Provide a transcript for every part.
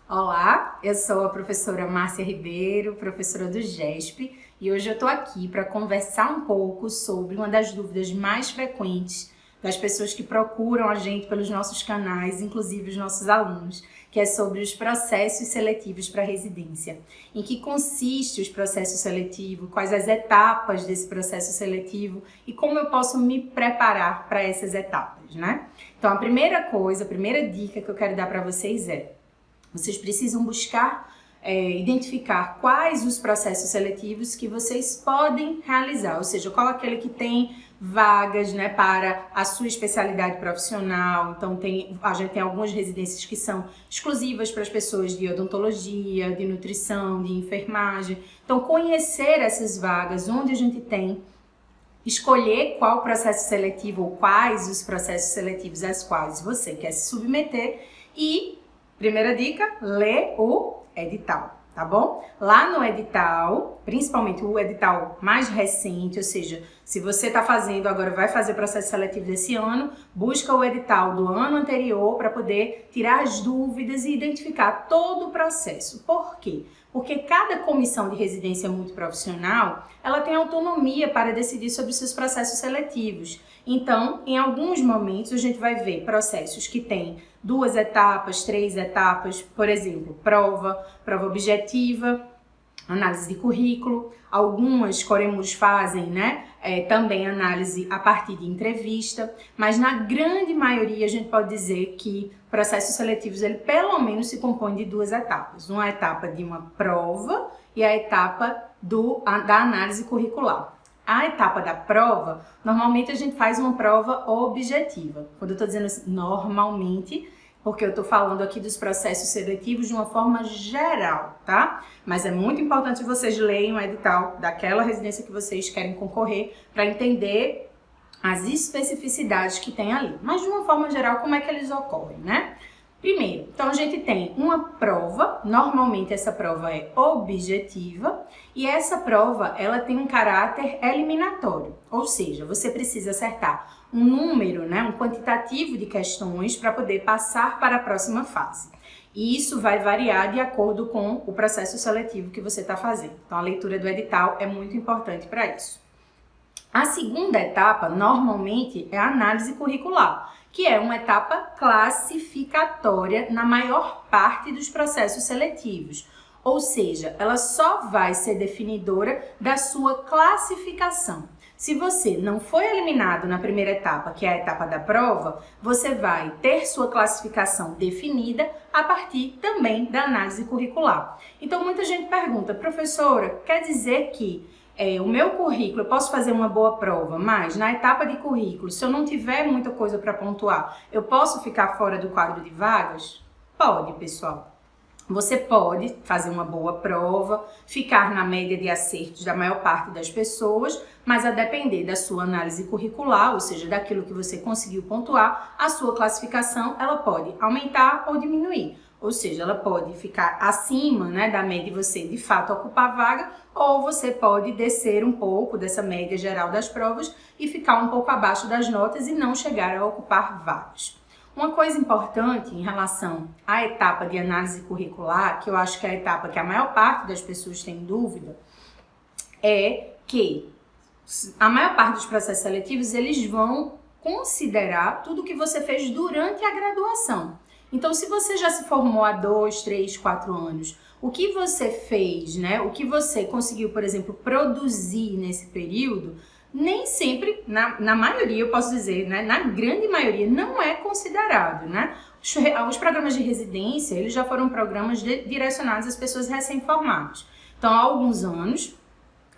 Olá, eu sou a professora Márcia Ribeiro, professora do GESP, e hoje eu estou aqui para conversar um pouco sobre uma das dúvidas mais frequentes das pessoas que procuram a gente pelos nossos canais, inclusive os nossos alunos, que é sobre os processos seletivos para residência. Em que consiste os processos seletivos, quais as etapas desse processo seletivo e como eu posso me preparar para essas etapas, né? Então, a primeira dica que eu quero dar para vocês é: vocês precisam buscar, identificar quais os processos seletivos que vocês podem realizar, ou seja, qual aquele que tem vagas, né, para a sua especialidade profissional. Então, a gente tem algumas residências que são exclusivas para as pessoas de odontologia, de nutrição, de enfermagem. Então, conhecer essas vagas, onde a gente tem, escolher qual processo seletivo ou quais os processos seletivos aos quais você quer se submeter e, primeira dica, ler o edital, tá bom? Lá no edital, principalmente o edital mais recente, ou seja, se você está fazendo agora, vai fazer o processo seletivo desse ano, busca o edital do ano anterior para poder tirar as dúvidas e identificar todo o processo. Por quê? Porque cada comissão de residência multiprofissional, ela tem autonomia para decidir sobre os seus processos seletivos. Então, em alguns momentos, a gente vai ver processos que têm 2 etapas, 3 etapas, por exemplo, prova objetiva, análise de currículo. Algumas Coremus fazem, né, também análise a partir de entrevista, mas na grande maioria a gente pode dizer que processos seletivos, ele pelo menos se compõe de 2 etapas. Uma etapa de uma prova e a etapa da análise curricular. A etapa da prova, normalmente a gente faz uma prova objetiva. Quando eu estou dizendo assim, normalmente, porque eu estou falando aqui dos processos seletivos de uma forma geral, tá? Mas é muito importante vocês leiam o edital daquela residência que vocês querem concorrer para entender as especificidades que tem ali. Mas de uma forma geral, como é que eles ocorrem, né? Primeiro, então a gente tem uma prova, normalmente essa prova é objetiva, e essa prova, ela tem um caráter eliminatório, ou seja, você precisa acertar um número, né, um quantitativo de questões para poder passar para a próxima fase. E isso vai variar de acordo com o processo seletivo que você está fazendo. Então a leitura do edital é muito importante para isso. A segunda etapa, normalmente, é a análise curricular, que é uma etapa classificatória na maior parte dos processos seletivos. Ou seja, ela só vai ser definidora da sua classificação. Se você não foi eliminado na primeira etapa, que é a etapa da prova, você vai ter sua classificação definida a partir também da análise curricular. Então, muita gente pergunta: professora, quer dizer que o meu currículo, eu posso fazer uma boa prova, mas na etapa de currículo, se eu não tiver muita coisa para pontuar, eu posso ficar fora do quadro de vagas? Pode, pessoal. Você pode fazer uma boa prova, ficar na média de acertos da maior parte das pessoas, mas a depender da sua análise curricular, ou seja, daquilo que você conseguiu pontuar, a sua classificação, ela pode aumentar ou diminuir. Ou seja, ela pode ficar acima, né, da média e você de fato ocupar a vaga, ou você pode descer um pouco dessa média geral das provas e ficar um pouco abaixo das notas e não chegar a ocupar vagas. Uma coisa importante em relação à etapa de análise curricular, que eu acho que é a etapa que a maior parte das pessoas tem dúvida, é que a maior parte dos processos seletivos, eles vão considerar tudo que você fez durante a graduação. Então, se você já se formou há 2, 3, 4 anos, o que você fez, né? O que você conseguiu, por exemplo, produzir nesse período, nem sempre, na maioria, eu posso dizer, né? Na grande maioria, não é considerado, né? Os programas de residência, eles já foram programas direcionados às pessoas recém-formadas. Então, há alguns anos,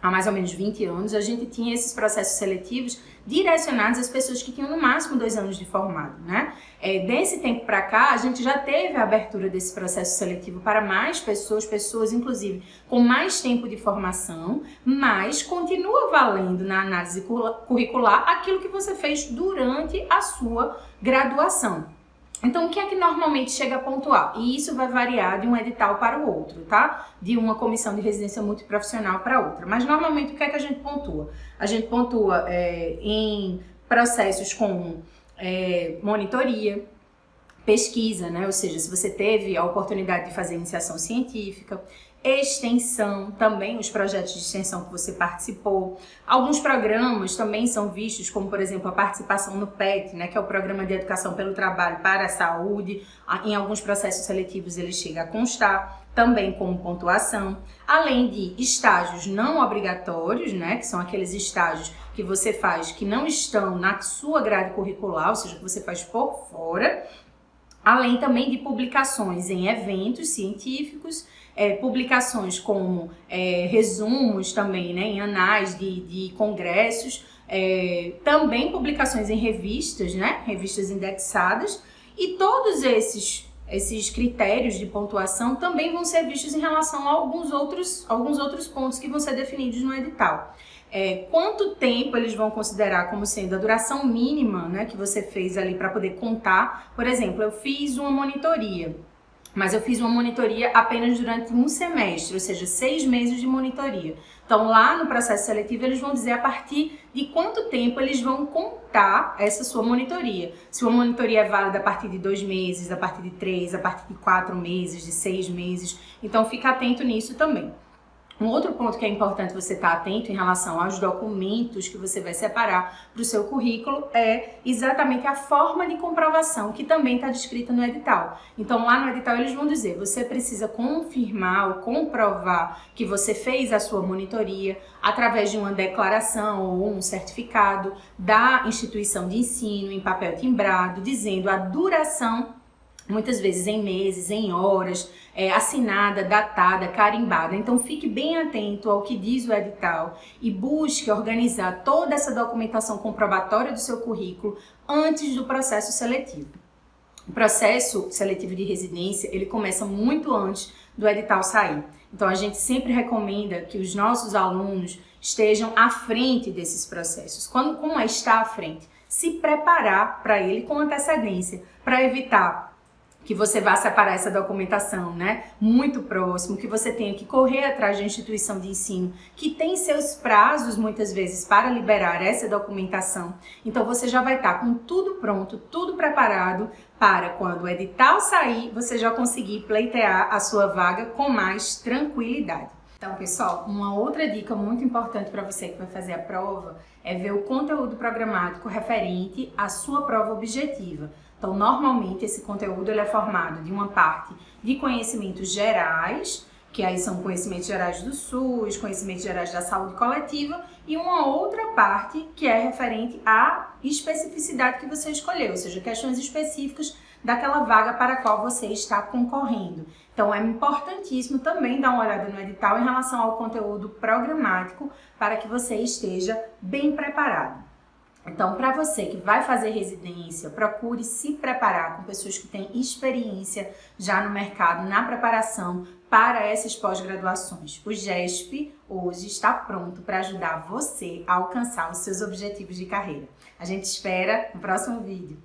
há mais ou menos 20 anos, a gente tinha esses processos seletivos direcionados às pessoas que tinham no máximo 2 anos de formado, né? Desse tempo para cá, a gente já teve a abertura desse processo seletivo para mais pessoas inclusive com mais tempo de formação, mas continua valendo na análise curricular aquilo que você fez durante a sua graduação. Então, o que é que normalmente chega a pontuar? E isso vai variar de um edital para o outro, tá? De uma comissão de residência multiprofissional para outra. Mas, normalmente, o que é que a gente pontua? A gente pontua em processos como monitoria, pesquisa, né? Ou seja, se você teve a oportunidade de fazer iniciação científica, extensão, também os projetos de extensão que você participou. Alguns programas também são vistos como, por exemplo, a participação no PET, né, que é o Programa de Educação pelo Trabalho para a Saúde. Em alguns processos seletivos ele chega a constar, também como pontuação. Além de estágios não obrigatórios, né, que são aqueles estágios que você faz que não estão na sua grade curricular, ou seja, que você faz por fora. Além também de publicações em eventos científicos, publicações como resumos também, né, em anais de congressos, também publicações em revistas, né, revistas indexadas, e todos esses critérios de pontuação também vão ser vistos em relação a alguns outros pontos que vão ser definidos no edital. Quanto tempo eles vão considerar como sendo a duração mínima, né, que você fez ali para poder contar. Por exemplo, eu fiz uma monitoria, mas eu fiz uma monitoria apenas durante um semestre, ou seja, 6 meses de monitoria. Então, lá no processo seletivo, eles vão dizer a partir de quanto tempo eles vão contar essa sua monitoria. Se uma monitoria é válida a partir de 2 meses, a partir de 3, a partir de 4 meses, de 6 meses. Então, fica atento nisso também. Um outro ponto que é importante você estar atento em relação aos documentos que você vai separar para o seu currículo é exatamente a forma de comprovação que também está descrita no edital. Então, lá no edital eles vão dizer, você precisa confirmar ou comprovar que você fez a sua monitoria através de uma declaração ou um certificado da instituição de ensino em papel timbrado, dizendo a duração, muitas vezes em meses, em horas, assinada, datada, carimbada. Então fique bem atento ao que diz o edital e busque organizar toda essa documentação comprobatória do seu currículo antes do processo seletivo. O processo seletivo de residência, ele começa muito antes do edital sair. Então a gente sempre recomenda que os nossos alunos estejam à frente desses processos. Como é estar à frente? Se preparar para ele com antecedência, para evitar que você vá separar essa documentação, né, muito próximo, que você tenha que correr atrás da instituição de ensino, que tem seus prazos, muitas vezes, para liberar essa documentação. Então, você já vai estar com tudo pronto, tudo preparado, para quando o edital sair, você já conseguir pleitear a sua vaga com mais tranquilidade. Então, pessoal, uma outra dica muito importante para você que vai fazer a prova é ver o conteúdo programático referente à sua prova objetiva. Então, normalmente, esse conteúdo ele é formado de uma parte de conhecimentos gerais, que aí são conhecimentos gerais do SUS, conhecimentos gerais da saúde coletiva, e uma outra parte que é referente à especificidade que você escolheu, ou seja, questões específicas daquela vaga para a qual você está concorrendo. Então, é importantíssimo também dar uma olhada no edital em relação ao conteúdo programático para que você esteja bem preparado. Então, para você que vai fazer residência, procure se preparar com pessoas que têm experiência já no mercado, na preparação para essas pós-graduações. O GESP hoje está pronto para ajudar você a alcançar os seus objetivos de carreira. A gente espera no próximo vídeo.